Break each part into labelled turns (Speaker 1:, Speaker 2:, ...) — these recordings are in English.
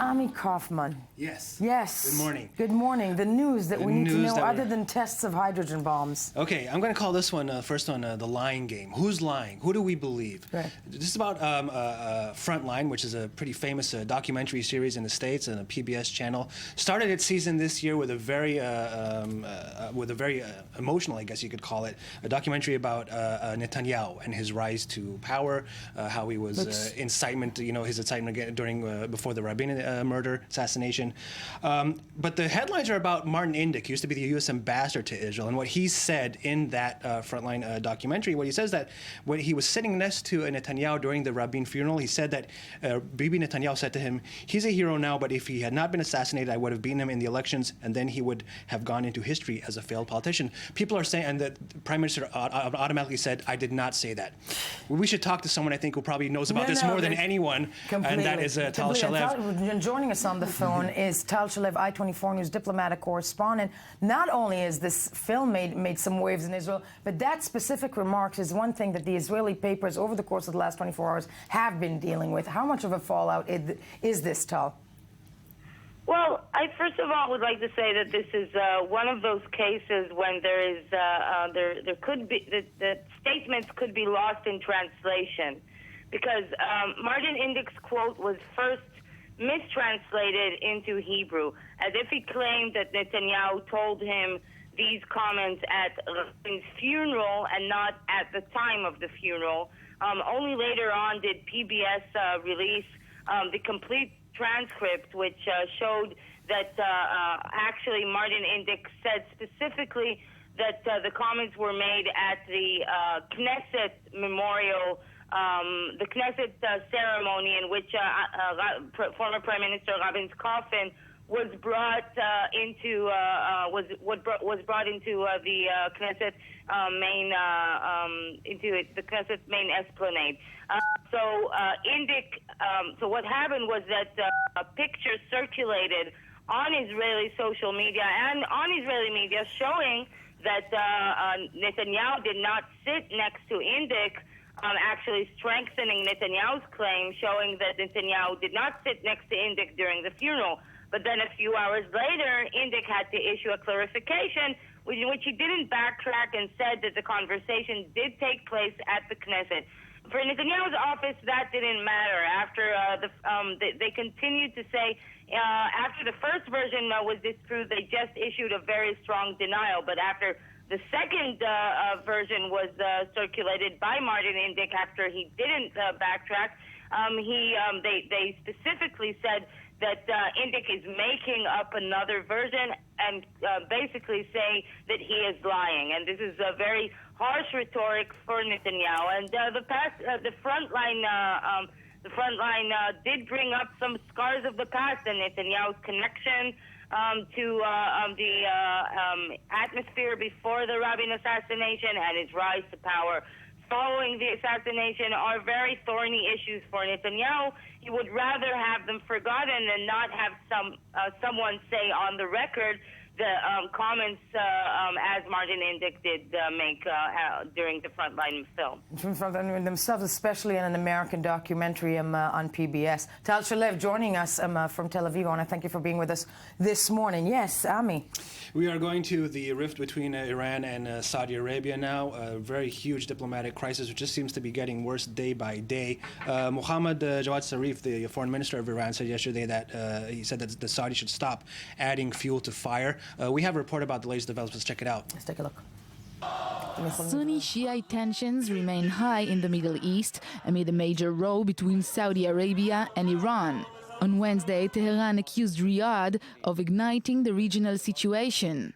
Speaker 1: Ami Kaufman.
Speaker 2: Yes.
Speaker 1: Yes.
Speaker 2: Good morning.
Speaker 1: Good morning. The news that we need to know other than tests of hydrogen bombs.
Speaker 2: Okay, I'm going to call this one first on the lying game. Who's lying? Who do we believe?
Speaker 1: Right.
Speaker 2: This is about Frontline, which is a pretty famous documentary series in the States and a PBS channel. Started its season this year with a very emotional, I guess you could call it, a documentary about Netanyahu and his rise to power, how he was incitement, his incitement during before the Rabin murder, assassination. But the headlines are about Martin Indyk, who used to be the U.S. ambassador to Israel, and what he said in that Frontline documentary. What he says that when he was sitting next to Netanyahu during the Rabin funeral, he said that Bibi Netanyahu said to him, "He's a hero now, but if he had not been assassinated, I would have beaten him in the elections, and then he would have gone into history as a failed politician." People are saying, and the Prime Minister automatically said, "I did not say that." We should talk to someone I think who probably knows about this more than anyone, and that is Tal Shalev.
Speaker 1: Joining us on the phone is Tal Shalev, I-24 News diplomatic correspondent. Not only is this film made some waves in Israel, but that specific remarks is one thing that the Israeli papers over the course of the last 24 hours have been dealing with. How much of a fallout is this, Tal?
Speaker 3: Well, I first of all would like to say that this is one of those cases when there is there could be the statements could be lost in translation, because Martin Indyk's quote was first mistranslated into Hebrew, as if he claimed that Netanyahu told him these comments at Rabin's funeral and not at the time of the funeral. Only later on did PBS release the complete transcript, which showed that actually Martin Indyk said specifically that the comments were made at the Knesset memorial, the Knesset ceremony in which former Prime Minister Rabin's coffin was brought into the Knesset main the Knesset main esplanade. So what happened was that a picture circulated on Israeli social media and on Israeli media showing that Netanyahu did not sit next to Indyk, actually strengthening Netanyahu's claim, showing that Netanyahu did not sit next to Indyk during the funeral. But then a few hours later, Indyk had to issue a clarification in which he didn't backtrack and said that the conversation did take place at the Knesset. For Netanyahu's office, that didn't matter. After they continued to say, after the first version was disproved, they just issued a very strong denial. But after the second version was circulated by Martin Indyk, after he didn't backtrack, they specifically said that Indyk is making up another version and basically saying that he is lying. And this is a very harsh rhetoric for Netanyahu. And the Frontline did bring up some scars of the past and Netanyahu's connection to the atmosphere before the Rabin assassination and his rise to power following the assassination are very thorny issues for Netanyahu. He would rather have them forgotten than not have someone say on the record the comments as Martin Indyk did make during the Frontline film.
Speaker 1: From themselves, especially in an American documentary on PBS. Tal Shalev joining us from Tel Aviv. I want to thank you for being with us this morning. Yes, Ami.
Speaker 2: We are going to the rift between Iran and Saudi Arabia now, a very huge diplomatic crisis which just seems to be getting worse day by day. Mohammad Javad Zarif, the foreign minister of Iran, said yesterday that he said that the Saudis should stop adding fuel to fire. We have a report about the latest developments. Check it out.
Speaker 1: Let's take a look.
Speaker 4: Sunni-Shiite tensions remain high in the Middle East amid a major row between Saudi Arabia and Iran. On Wednesday, Tehran accused Riyadh of igniting the regional situation.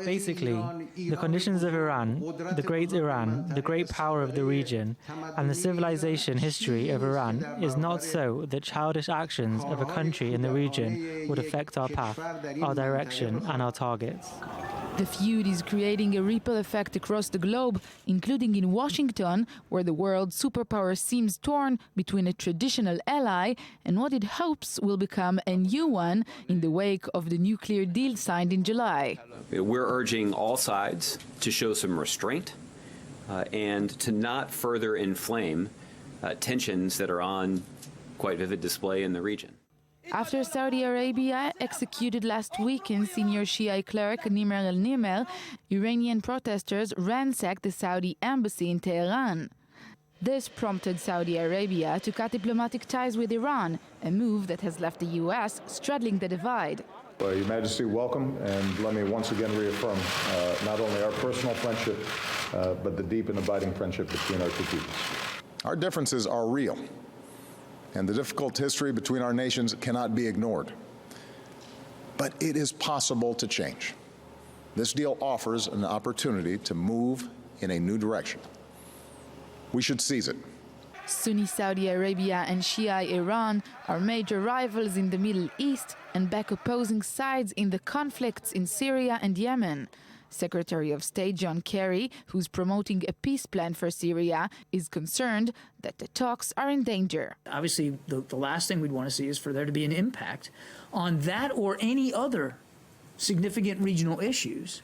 Speaker 5: Basically, the conditions of Iran, the great power of the region, and the civilization history of Iran is not so that childish actions of a country in the region would affect our path, our direction, and our targets.
Speaker 4: The feud is creating a ripple effect across the globe, including in Washington, where the world's superpower seems torn between a traditional ally and what it hopes will become a new one in the wake of the nuclear deal signed in July.
Speaker 6: We're urging all sides to show some restraint and to not further inflame tensions that are on quite vivid display in the region.
Speaker 4: After Saudi Arabia executed last weekend senior Shia cleric Nimer al-Nimer, Iranian protesters ransacked the Saudi embassy in Tehran. This prompted Saudi Arabia to cut diplomatic ties with Iran, a move that has left the U.S. straddling the divide.
Speaker 7: Your Majesty, welcome, and let me once again reaffirm not only our personal friendship, but the deep and abiding friendship between our two peoples. Our differences are real, and the difficult history between our nations cannot be ignored. But it is possible to change. This deal offers an opportunity to move in a new direction. We should seize it.
Speaker 4: Sunni Saudi Arabia and Shia Iran are major rivals in the Middle East and back opposing sides in the conflicts in Syria and Yemen. Secretary of State John Kerry, who's promoting a peace plan for Syria, is concerned that the talks are in danger.
Speaker 8: Obviously, the last thing we'd want to see is for there to be an impact on that or any other significant regional issues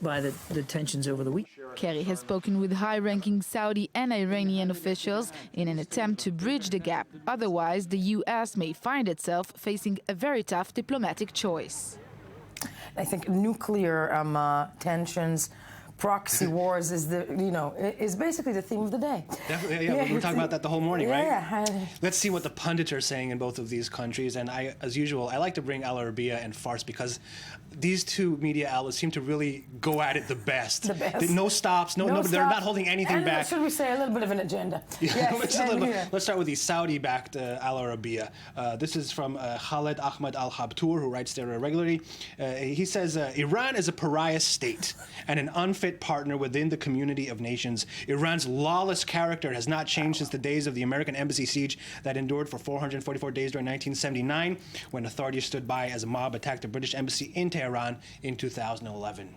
Speaker 8: by the tensions over the week.
Speaker 4: Kerry has spoken with high-ranking Saudi and Iranian officials in an attempt to bridge the gap. Otherwise, the U.S. may find itself facing a very tough diplomatic choice.
Speaker 1: I think nuclear tensions, proxy wars is basically the theme of the day.
Speaker 2: Definitely, yeah, we're talking about that the whole morning, right?
Speaker 1: Yeah.
Speaker 2: Let's see what the pundits are saying in both of these countries. And I, as usual, I like to bring Al Arabiya and Fars because these two media outlets seem to really go at it the best.
Speaker 1: The best.
Speaker 2: No stops, no, they're not holding anything
Speaker 1: and
Speaker 2: back.
Speaker 1: Should we say a little bit of an agenda?
Speaker 2: Yeah,
Speaker 1: Yes.
Speaker 2: Let's start with the Saudi-backed Al Arabiya. This is from Khaled Ahmed Al-Habtour, who writes there regularly. He says, Iran is a pariah state and an unfit partner within the community of nations. Iran's lawless character has not changed since the days of the American embassy siege that endured for 444 days during 1979, when authorities stood by as a mob attacked the British embassy in Tehran in 2011.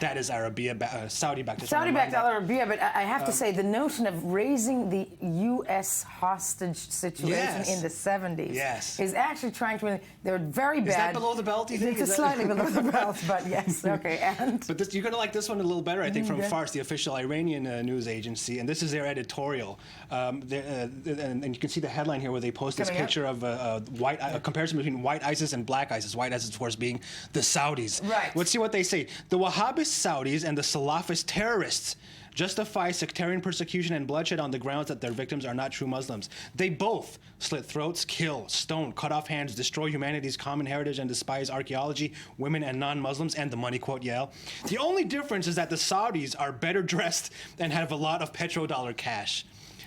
Speaker 2: That is Arabiya, Saudi-backed.
Speaker 1: Saudi-backed Al Arabiya, but I have to say the notion of raising the U.S. hostage situation in the 70s is actually trying to. They're very bad.
Speaker 2: Is that below the belt? Do you think?
Speaker 1: It's slightly below the belt, but yes, okay. And
Speaker 2: but you're gonna like this one a little better, I think, from Fars, the official Iranian news agency, and this is their editorial. And you can see the headline here where they post this picture of a comparison between white ISIS and black ISIS. White ISIS, of course, being the Saudis.
Speaker 1: Right.
Speaker 2: Let's see what they say. The Wahhabist Saudis and the Salafist terrorists justify sectarian persecution and bloodshed on the grounds that their victims are not true Muslims. They both slit throats, kill, stone, cut off hands, destroy humanity's common heritage, and despise archaeology, women and non-Muslims, and the money quote, Yael. The only difference is that the Saudis are better dressed and have a lot of petrodollar cash.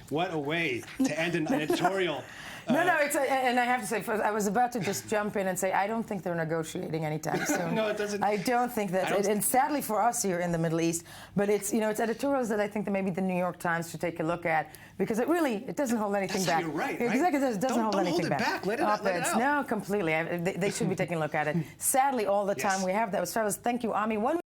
Speaker 2: What a way to end an editorial.
Speaker 1: No, and I have to say, first, I was about to just jump in and say, I don't think they're negotiating anytime soon.
Speaker 2: No, it doesn't.
Speaker 1: I don't think that, and sadly for us here in the Middle East, but it's it's editorials that I think that maybe the New York Times should take a look at, because it doesn't hold anything back.
Speaker 2: You're right.
Speaker 1: Exactly, it doesn't hold anything back.
Speaker 2: Let it out.
Speaker 1: No, completely. They should be taking a look at it. Sadly, all the time we have that. Thank you, Ami.